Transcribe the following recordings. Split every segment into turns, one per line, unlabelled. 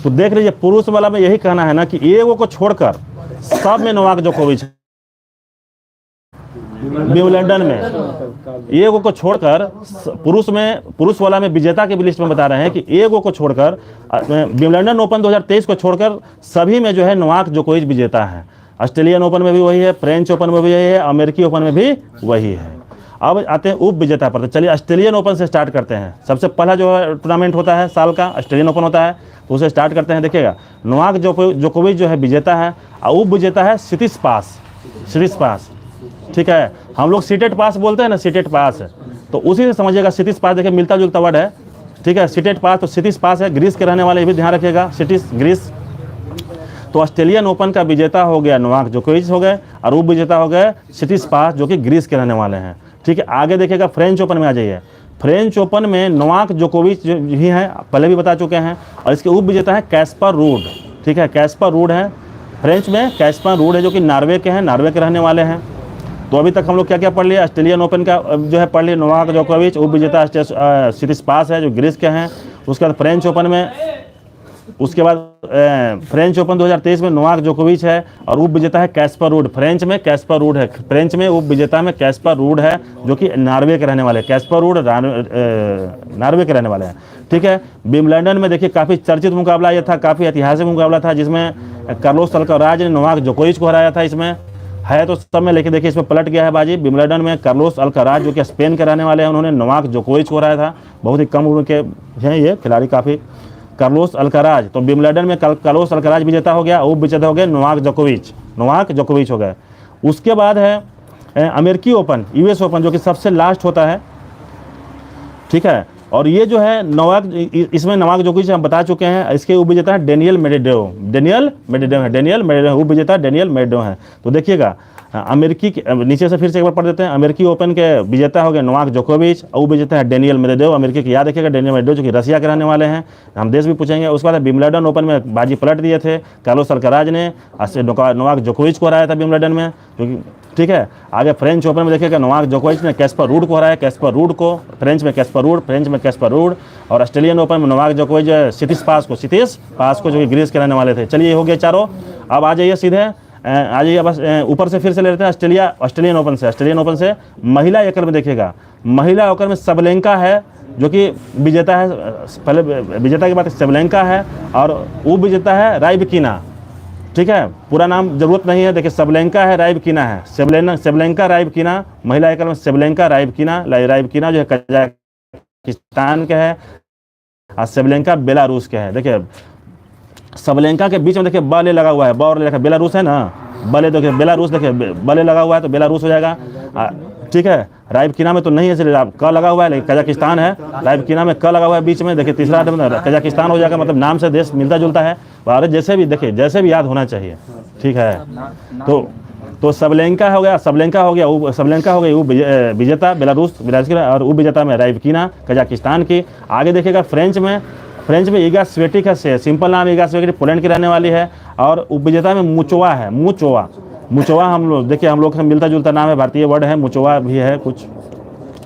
तो देख लीजिए, पुरुष वाला में यही कहना है ना कि एगो को छोड़कर सब में नोवाक जोकोविच, विंबलडन में एगो को छोड़कर पुरुष वाला में विजेता के लिस्ट में बता रहे हैं कि एगो को छोड़कर विंबलडन ओपन 2023 को छोड़कर सभी में जो है नोवाक जोकोविच विजेता है। ऑस्ट्रेलियन ओपन में भी वही है, फ्रेंच ओपन में भी वही है, अमेरिकी ओपन में भी वही है। अब आते हैं उप विजेता पर। तो चलिए ऑस्ट्रेलियन ओपन से स्टार्ट करते हैं। सबसे पहला जो है टूर्नामेंट होता है साल का, ऑस्ट्रेलियन ओपन होता है, तो उसे स्टार्ट करते हैं। देखिएगा, नोवाक जोकोविच जो है विजेता है और उप विजेता है सिटिसपास। ठीक है, हम लोग सीटेड पास बोलते हैं ना, सीटेड पास है, तो उसी से समझिएगा। सिटिसपास देखिए मिलता जुलता वर्ड है, ठीक है। सीटेड पास तो सिटिसपास है, ग्रीस के रहने वाले, ये भी ध्यान रखिएगा, ग्रीस। तो ऑस्ट्रेलियन ओपन का विजेता हो गया नोवाक जोकोविच हो गए और उप विजेता हो गए सिटिसपास जो कि ग्रीस के रहने वाले हैं। ठीक है, आगे देखिएगा फ्रेंच ओपन में आ जाइए। फ्रेंच ओपन में नोवाक जोकोविच भी हैं, पहले भी बता चुके हैं, और इसके उप विजेता है कैस्पर रूड। ठीक है, कैस्पर रूड है फ्रेंच में, कैस्पर रूड है जो कि नॉर्वे के हैं, नॉर्वे के रहने वाले हैं। तो अभी तक हम लोग क्या क्या पढ़ लिया, ऑस्ट्रेलियन ओपन का जो है पढ़ लिया, नोवाक जोकोविच, उप विजेता सिटिसपास है जो ग्रीस के हैं। उसके बाद फ्रेंच ओपन में, उसके बाद फ्रेंच ओपन 2023 में नोवाक जोकोविच है और उप विजेता है कैस्पर रूड। फ्रेंच में कैस्पर रूड है, फ्रेंच में उप विजेता में कैस्पर रूड है जो कि नॉर्वे के रहने वाले हैं। कैस्पर रूड नॉर्वे के रहने वाले हैं। ठीक है, विंबलडन में देखिए काफ़ी चर्चित मुकाबला यह था, काफ़ी ऐतिहासिक मुकाबला था, जिसमें कार्लोस अल्काराज ने नोवाक जोकोविच को हराया था। इसमें है तो सब में, लेकिन देखिए इसमें पलट गया है बाजी। विंबलडन में कार्लोस अल्काराज जो कि स्पेन के रहने वाले हैं, उन्होंने नोवाक जोकोविच को हराया था। बहुत ही कम उम्र के हैं ये खिलाड़ी काफ़ी, कार्लोस अल्काराज। तो विंबलडन में कार्लोस अल्काराज विजेता हो गया, उप विजेता हो गए नोवाक जोकोविच हो गए। उसके बाद है अमेरिकी ओपन, यूएस ओपन, जो कि सबसे लास्ट होता है। ठीक है, और ये जो है इसमें नोवाक जोकोविच हम बता चुके हैं। इसके उप विजेता है डेनियल मेडवेडेव उप विजेता डेनियल मेडवेडेव है। तो देखिएगा अमेरिकी नीचे से फिर से एक बार पढ़ देते हैं। अमेरिकी ओपन के विजेता हो गए नोवाक जोकोविच, उप विजेता है डेनियल मेडवेडेव, अमेरिकी की याद रखिएगा, डेनियल मेडवेडेव जो कि रसिया के रहने वाले हैं। हम देश भी पूछेंगे। उसके बाद विंबलडन ओपन में बाजी पलट दिए थे, कार्लोस अल्काराज ने नोवाक जोकोविच को हराया था विंबलडन में, जो कि ठीक है। आगे फ्रेंच ओपन में देखिएगा नोवाक जोकोविच ने कैस्पर रूड को हराया, फ्रेंच में कैस्पर रूड। और ऑस्ट्रेलियन ओपन में नोवाक जोकोविच सिटिसपास को जो कि ग्रीस के रहने वाले थे। चलिए, ये हो गया चारों। अब आ जाइए सीधे, आ जाइए बस ऊपर से फिर से ले लेते हैं ऑस्ट्रेलियन ओपन से महिला एकल में देखिएगा। महिला एकल में सबलेंका है जो कि विजेता है। पहले विजेता की बात सबलेंका है और उप विजेता है राइबकिना। ठीक है, पूरा नाम जरूरत नहीं है, देखिए सबलेंका है, राइबकिना है, सबलेंका राइबकिना। महिला एकल में सबलेंका राइबकिना जो है कजाकिस्तान के है और सबलेंका बेलारूस के है। देखिए सबलेंका के बीच में देखिए बले लगा हुआ है, बेलारूस है ना, बले देखिए बेलारूस, देखिए बले लगा हुआ है तो बेलारूस हो जाएगा। ठीक है, राइबकिना में तो नहीं है, इसलिए क लगा हुआ है, लेकिन कजाकिस्तान है। राइबकिना में क लगा हुआ है बीच में, देखिए तीसरा कजाकिस्तान हो जाएगा, मतलब नाम से देश मिलता जुलता है। और जैसे भी याद होना चाहिए। ठीक है, तो सबलेंका हो गया विजेता बेलारूस और उप विजेता में राइबकिना कजाकिस्तान की। आगे देखिएगा फ्रेंच में ईगा स्वेटिक है, सिंपल नाम ईगा स्वेटिक, पोलैंड की रहने वाली है। और उप विजेता में मुचोवा है, मुचोवा हम लोग से मिलता जुलता नाम है, भारतीय वर्ड है, मुचोवा भी है कुछ।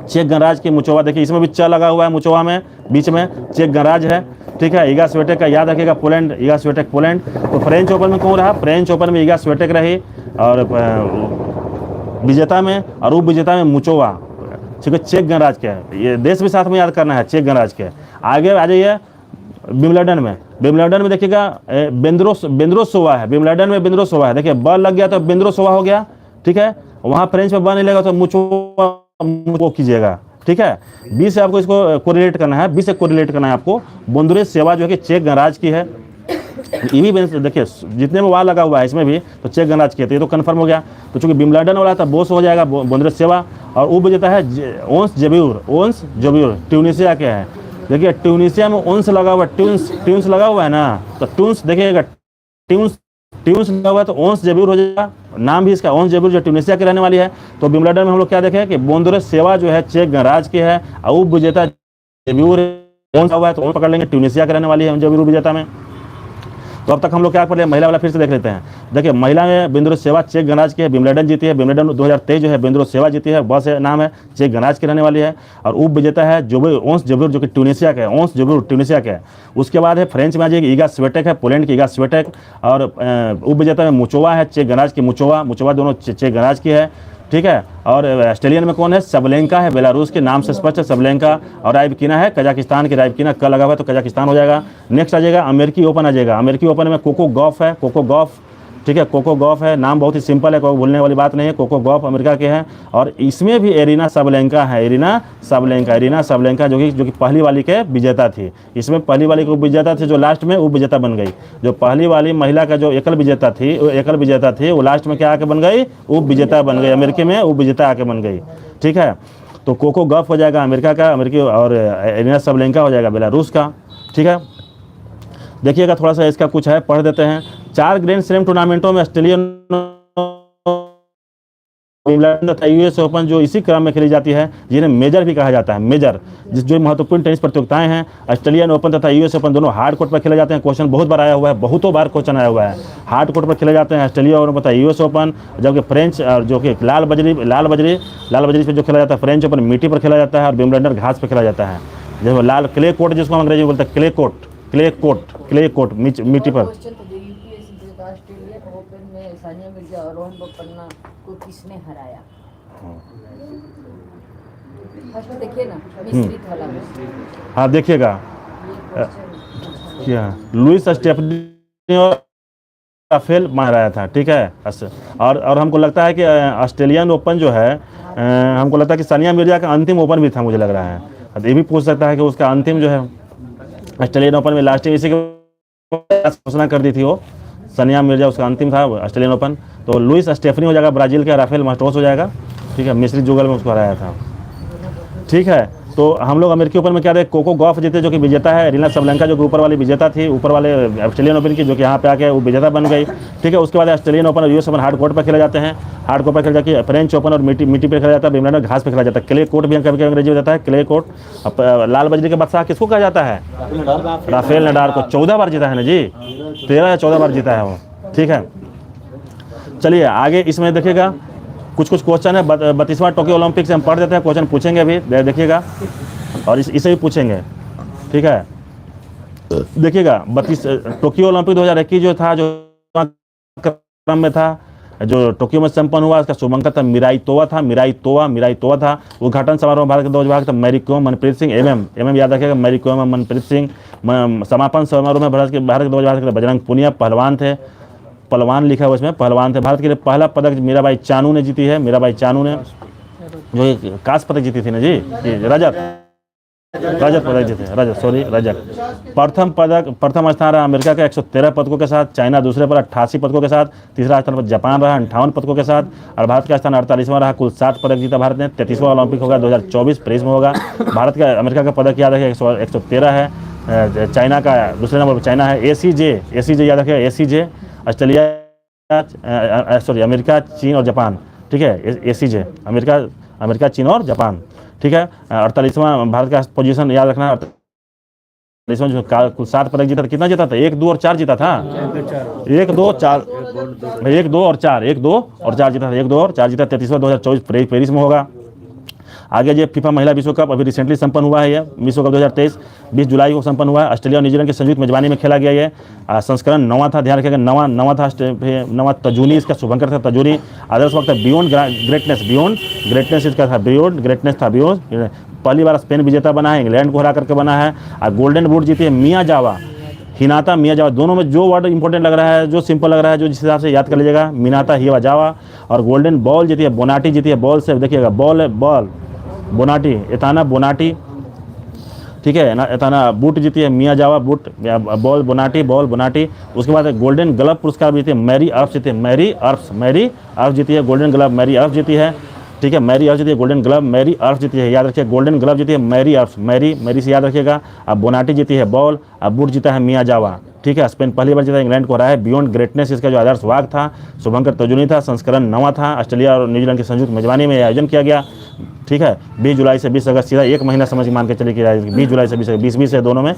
चेक गणराज्य की मुचोवा, देखिए इसमें भी च लगा हुआ है मुचोवा में, बीच में चेक गणराज्य है। ठीक है, ईगा स्वेटेक का याद रखिएगा, ईगा स्वेटेक पोलैंड। तो फ्रेंच ओपन में कौन रहा, फ्रेंच ओपन में ईगा स्वेटेक रही और विजेता में और उप विजेता में मुचोवा। ठीक है, चेक गणराज्य के है, ये देश भी साथ में याद करना है, चेक गणराज्य के। आगे आ जाइए विंबलडन में देखिएगा बेंद्रोसोवा है, विंबलडन में बेंद्रोसोवा है। देखिए ब लग गया तो बेंद्रोसोवा हो गया। ठीक है, वहाँ फ्रेंच में ब नहीं लगा तो मुचोवा कीजिएगा। ठीक है, बी से आपको इसको कोरिलेट करना है, आपको। बोंदुरेस सेवा जो है कि चेक गणराज्य की है। ये भी देखिए जितने में वाह लगा हुआ है इसमें भी तो चेक गणराज्य की है, तो ये तो कन्फर्म हो गया। तो चूंकि विंबलडन वाला था बोस हो जाएगा बोंदुरेस सेवा। और उप विजेता है ओंस जब्यूर, ट्यूनिसिया के हैं। देखिए ट्यूनिसिया में ओंस लगा हुआ है, ट्यून्स लगा हुआ है ना, तो ट्यून्स देखिएगा, ट्यून्स लगा हुआ है तो ओंस जब्यूर हो जाएगा। नाम भी इसका ओंस जब्यूर जो ट्यूनिसिया की रहने वाली है। तो विंबलडन में हम लोग क्या देखें कि बोंदुरेस सेवा जो है चेक गणराज्य की है और उप विजेता जब्यूर हुआ है तो पकड़ लेंगे, ट्यूनिसिया के रहने वाली है जब्यूर विजेता में। तो अब तक हम लोग क्या पढ़े, महिला वाला फिर से देख लेते हैं। देखिए महिला में बिंद्रुसेवा चेक गणराज्य की है, विम्बलडन जीती है, विम्बलडन 2023 जो है बिंद्रुसेवा जीती है, बस नाम है, चेक गणराज्य की रहने वाली है। और उप विजेता है ओंस जोबुर जो कि ट्यूनीशिया का है, ओंस जोबुर ट्यूनीशिया का है। उसके बाद है फ्रेंच में आ जाएगी ईगा स्वेटेक है, पोलैंड की ईगा स्वेटेक। और उप विजेता में मुचोवा है, चेक गणराज्य की मुचोवा दोनों चेक गणराज्य की है, ठीक है। और ऑस्ट्रेलियन में कौन है, सबलेंका है, बेलारूस के नाम से स्पष्ट है सबलेंका। और राइबकिना है, कजाकिस्तान की राइबकिना, कल लगा हुआ है तो कजाकिस्तान हो जाएगा। नेक्स्ट आ जाएगा अमेरिकी ओपन आ जाएगा। अमेरिकी ओपन में कोको गॉफ है, कोको गॉफ, ठीक है, कोको गॉफ है, नाम बहुत ही सिंपल है, कोई भूलने वाली बात नहीं है, कोको गॉफ अमेरिका के हैं। और इसमें भी एरिना सबलेंका है, एरिना सबलेंका जो कि पहली वाली के विजेता थी। इसमें पहली वाली को विजेता थी, जो लास्ट में उप विजेता बन गई। जो पहली वाली महिला का जो एकल विजेता थी वो लास्ट में क्या आके बन गई, उप विजेता बन गई, अमेरिकी में उप विजेता आके बन गई, ठीक है। तो कोको गॉफ हो जाएगा अमेरिका का, अमेरिकी, और एरिना सबलेंका हो जाएगा बेलारूस का, ठीक है। देखिएगा थोड़ा सा इसका कुछ है, पढ़ देते हैं। 4 ग्रैंड स्लैम टूर्नामेंटों में ऑस्ट्रेलियन विंबलडन तथा यूएस ओपन जो इसी क्रम में खेली जाती है, जिन्हें मेजर भी कहा जाता है, मेजर जो महत्वपूर्ण टेनिस प्रतियोगिताएं हैं। ऑस्ट्रेलियन ओपन तथा यूएस ओपन दोनों हार्ड कोर्ट पर खेले जाते हैं। क्वेश्चन बहुत बार आया हुआ है, बहुतों बार क्वेश्चन आया हुआ है। हार्ड कोर्ट पर खेले जाते हैं ऑस्ट्रेलिया ओपन तथा यूएस ओपन, जबकि फ्रेंच और जो कि लाल बजरी पर जो खेला जाता है फ्रेंच ओपन मिट्टी पर खेला जाता है, और विंबलडन घास पर खेला जाता है। जैसे लाल क्ले कोर्ट जिसको हम अंग्रेजी में बोलते हैं, क्ले कोर्ट मिट्टी पर।
ऑस्ट्रेलियन ओपन में सानिया मिर्जा और रोहन बोपन्ना को किसने हराया? फर्स्ट देखिए ना, मिश्रित वाला में।
हाँ देखिएगा क्या लुइस स्टेफनी और राफेल हराया था, ठीक है। और हमको लगता है कि ऑस्ट्रेलियन ओपन जो है, हमको लगता है कि सानिया मिर्जा का अंतिम ओपन भी था, मुझे लग रहा है। तो ये भी पूछ सकता है कि उसका अंतिम जो है ऑस्ट्रेलियन ओपन में लास्ट इसी के घोषणा कर दी थी वो, सानिया मिर्जा उसका अंतिम था ऑस्ट्रेलियन ओपन। तो लुइस स्टेफनी हो जाएगा ब्राजील का, राफेल मास्टोस हो जाएगा, ठीक है, मिश्रित जुगल में उसको हराया था, ठीक है। तो हम लोग अमेरिकी ओपन में क्या देखे, कोको गॉफ जीते जो कि विजेता है, एरिना सबलेंका जो कि ऊपर वाली विजेता थी, ऊपर वाले ऑस्ट्रेलियन ओपन की, जो कि यहाँ पे आके वो विजेता बन गई, ठीक है। उसके बाद ऑस्ट्रेलियन ओपन और यूएस ओपन हार्ड कोर्ट पर खेले जाते हैं, हार्ड कोर्ट पर खेले जाके फ्रेंच ओपन और मिट्टी पर खेला जाता है, विंबलडन घास पर खेला जाता है, क्ले कोर्ट भी कभी अंग्रेजी में जाता है, क्ले कोर्ट। लाल बजरी के बादशाह किसको कहा जाता है, राफेल नडाल को। 14 बार जीता है ना जी, 13 या 14 बार जीता है वो, ठीक है। चलिए आगे इसमें देखिएगा कुछ क्वेश्चन है। 32वां टोक्यो ओलंपिक से हम पढ़ देते हैं, क्वेश्चन पूछेंगे अभी, देखिएगा, और इसे भी पूछेंगे, ठीक है। देखिएगा 32 टोक्यो ओलंपिक 2021 जो था, जो क्रम में था, जो टोक्यो में संपन्न हुआ, उसका शुभंकर था मिराई तोवा था। उद्घाटन समारोह में भारत के ध्वजवाहक था मैरी कॉम मनप्रीत सिंह, एम याद रखिएगा, मैरी कॉम मनप्रीत सिंह। समापन समारोह में भारत के ध्वजवाहक बजरंग पुनिया पहलवान थे, पहलवान लिखा हुआ इसमें, पहलवान थे। भारत के लिए पहला पदक मीराबाई चानू ने जीती है, मीराबाई चानू ने जो कांस्य पदक जीती थी ना जी, रजत पदक जीते, रजत। प्रथम स्थान रहा अमेरिका का 113 पदकों के साथ, चाइना दूसरे पर 88 पदकों के साथ, तीसरा स्थान पर जापान रहा 58 पदकों के साथ, और भारत का स्थान 48वां रहा। कुल 7 पदक जीता भारत ने। 33वां ओलंपिक होगा 2024 पेरिस में होगा। भारत का अमेरिका का पदक याद रखिए 113 है। चाइना का दूसरे नंबर पर चाइना है, एसीजे याद रखिएगा, एसीजे ऑस्ट्रेलिया अमेरिका चीन और जापान, ठीक है, एसीजे अमेरिका चीन और जापान, ठीक है। 48वां भारत का पोजीशन याद रखना, 48वां जो कुल 7 पदक जीता था, कितना जीता था, 1 2 और 4 जीता था, 1 2 और 4 जीता था, 1 2 और 4 जीता। 33वां 2024 पेरिस में होगा। आगे जो फीफा महिला विश्व कप अभी रिसेंटली संपन्न हुआ है, ये विश्व कप 2023 20 जुलाई को संपन्न हुआ है। ऑस्ट्रेलिया और न्यूजीलैंड की संयुक्त मेजबानी में खेला गया ये संस्करण 9वां था, ध्यान रखिएगा, 9वां था, 9वां तजूनी इसका शुभंकर था, तजूनी। आदर्श वक्त बियॉन्ड ग्रेटनेस इसका था, बियॉन्ड। पहली बार स्पेन विजेता बना है, इंग्लैंड को हरा करके बना है। और गोल्डन बूट जीती है मियाजावा, हिनाता मियाजावा। दोनों में जो वर्ड इंपॉर्टेंट लग रहा है, जो सिंपल लग रहा है, जो जिस हिसाब से याद कर लीजिएगा, मिनाता हियाजावा। और गोल्डन बॉल जीती है बोनाटी जीती है, बॉल से देखिएगा, बॉल बोनाटी, एताना बोनाटी, ठीक है ना, एताना बूट जीती है मियाजावा, बूट बॉल बोनाटी। उसके बाद गोल्डन ग्लव पुरस्कार भी जीती है मैरी अर्फ जीती है, मैरी अर्फ जीती है, गोल्डन ग्लव मैरी अर्फ जीती है, ठीक है, मैरी अर्फ जीती है, गोल्डन ग्लव मैरी अर्फ जीती है, याद रखिए, गोल्डन ग्लव जीती है मैरी अर्फ, मैरी से याद रखिएगा। अब बोनाटी जीती है बॉल, अब बूट जीता है मियाजावा, ठीक है। स्पेन पहली बार जीता, इंग्लैंड को हराया है। बियॉन्ड ग्रेटनेस इसका जो आदर्श वाक था, शुभंकर तजुनी था, संस्करण 9वां था। ऑस्ट्रेलिया और न्यूजीलैंड की संयुक्त मेजबानी में आयोजन किया गया। ठीक है। 20 जुलाई से 20 अगस्त, सीधा एक महीना समझ के मान के चलिए कि 20 जुलाई से 20 है दोनों में,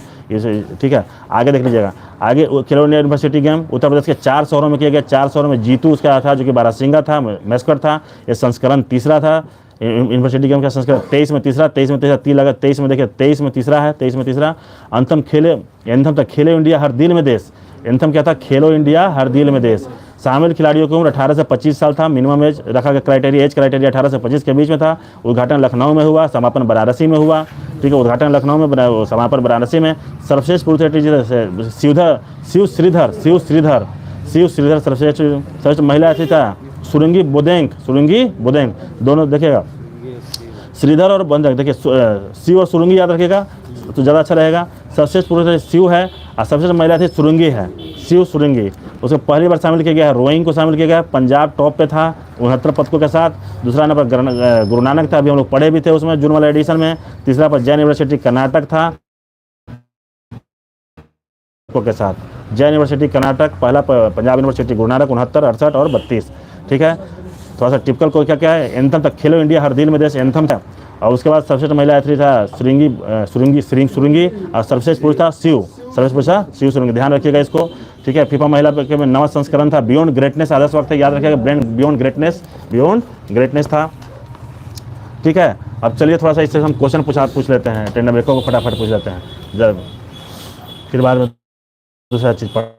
ठीक है। आगे देख लीजिएगा, आगे खेलो India university game Uttar Pradesh के 4 शहरों में किया गया। 4 शहरों में जीतू उसका था, जो कि बारासिंगा था, मैस्कट था। ये संस्करण तीसरा था यूनिवर्सिटी गेम का संस्करण। 23 में तीसरा, 23 में तीसरा, 3 लगा 23 में, देखिए 23 में तीसरा है, 23 में तीसरा। एंथम था खेलो इंडिया हर दिल में देश। एंथम क्या था? खेलो इंडिया हर दिल में देश। शामिल खिलाड़ियों की उम्र 18 से 25 साल था। मिनिमम एज रखा गया, एज क्राइटेरिया 18 से 25 के बीच में था। उद्घाटन लखनऊ में हुआ, समापन वाराणसी में हुआ, ठीक है। उद्घाटन लखनऊ में, समापन वाराणसी में। सर्वश्रेष्ठ पुरुष शिव श्रीधर सर्वश्रेष्ठ महिला एथलीट था सुरंगी बोदेंग, दोनों देखिएगा, श्रीधर और बोदेंग, देखिए शिव और सुरंगी याद रखिएगा तो ज़्यादा अच्छा रहेगा। सर्वश्रेष्ठ पुरुष शिव है और सर्वश्रेष्ठ महिला थी सुरंगी है, शिव सुरंगी। उसको पहली बार शामिल किया गया है, रोइंग को शामिल किया गया है। पंजाब टॉप पे था 69 पदकों के साथ। दूसरा नंबर गुरु नानक था, अभी हम लोग पढ़े भी थे उसमें जून वाले एडिशन में। तीसरा पर जैन यूनिवर्सिटी कर्नाटक था के साथ, जैन यूनिवर्सिटी कर्नाटक। पहला पंजाब यूनिवर्सिटी गुरु नानक 69, 68 और 32, ठीक है। थोड़ा सा टिपिकल को क्या है, एंथम तक खेलो इंडिया हर दिल में देश, एंथम था। और उसके बाद सर्वश्रेष्ठ महिला एथलीट था सुरंगी और सर्वश्रेष्ठ पुरुष था शिव सुरंगी। ध्यान रखिएगा इसको, ठीक है। फीफा महिला के में 9वां संस्करण था, बियॉन्ड ग्रेटनेस आदर्श वक्त है, याद रखिएगा, बियॉन्ड ग्रेटनेस था, ठीक है। अब चलिए थोड़ा सा इससे हम क्वेश्चन पूछ लेते हैं, टेंडर को फटाफट पूछ लेते हैं, जब फिर बाद में दूसरा चीज़ पर